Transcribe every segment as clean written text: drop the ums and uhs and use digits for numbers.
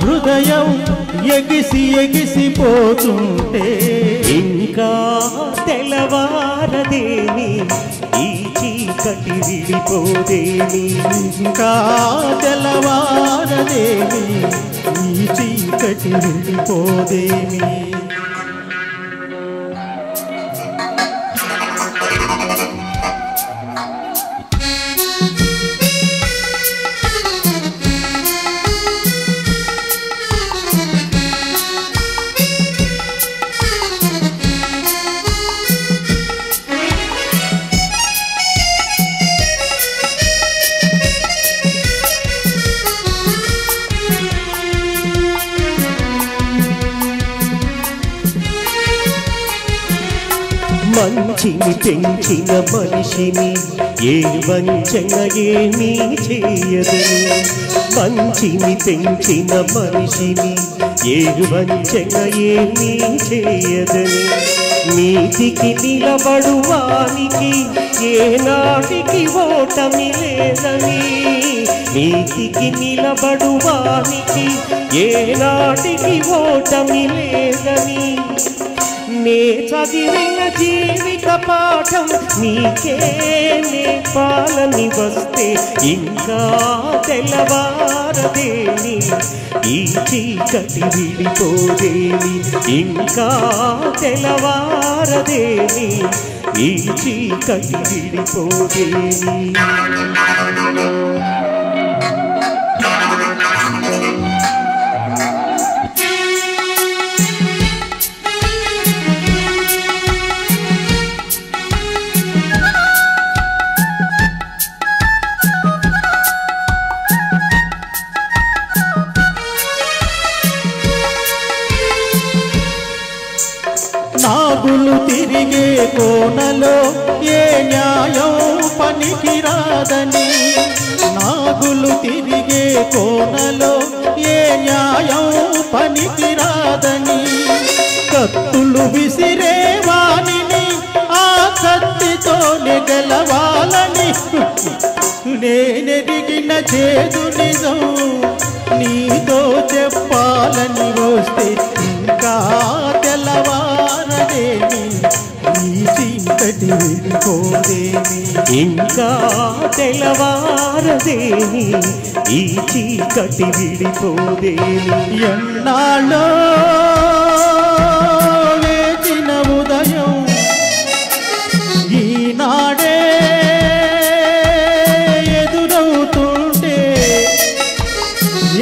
హృదయం ఎగిసి ఎగిసిపోతుంటే ఇంకా తెల్లవారదేమి ఈ చీకటి విడిపోదేమి ఇంకా తెల్లవారదేమి ఈ చీకటి విడిపోదేమి మంచిని పెంచిన మనిషిని ఏ వంచన ఏమీ చేయదని మంచిని పెంచిన మనిషిని ఏ వంచన ఏమీ చేయదని నీతికి నిలబడువానికి ఏనాటికి ఓటమి లేదని నీతికి నిలబడువానికి ఏనాటికి ఓటమి లేదని నే చదివిన జీవిత పాఠం నీకే నేర్పాలని వస్తే ఇంకా తెల్లవారదేమి ఈ చీకటి విడిపోదేమి ఇంకా తెల్లవారదేమి ఈ చీకటి విడిపోదేమి నాగులు తిరిగే కోనలో ఏ న్యాయం పనికిరాదని నాగులు తిరిగే కోనలో ఏ న్యాయం పనికిరాదని కత్తులు విసిరేవాణిని ఆ కత్తితోనే గెలవాలని నేనెరిగిన చేదు నిజం నీతో చెప్పాలని వస్తే ఇంకా తెల్లవారదేమి ఈ చీకటి విడిపోదేమి ఇంకా తెల్లవారదేమి ఈ చీకటి విడిపోదేమి ఎన్నాళ్ళో వేచిన ఉదయం ఈనాడే ఎదురవుతుంటే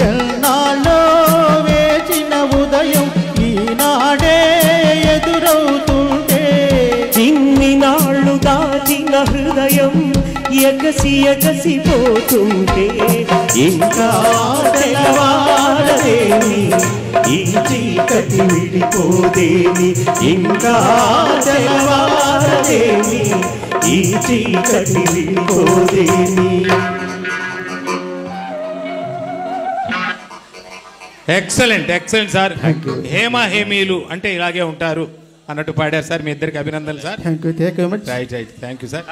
ఎన్నాళ్ళో వేచిన ఉదయం ఈనాడే ఎదురవుతుంటే ఇన్ని నాళ్ళు దాచిన హృదయం ఎగసి ఎగసిపోతుంటే ఇంకా తెల్లవారదేమి ఈ చీకటి విడిపోదేమి ఇంకా తెల్లవారదేమి ఈ చీకటి విడిపోదేమి ఎక్సలెంట్ ఎక్సలెంట్ సార్. హేమ హేమీలు అంటే ఇలాగే ఉంటారు అన్నట్టు పాడారు సార్. మీ ఇద్దరికి అభినందనలు sir. Thank you. Right thank you sir.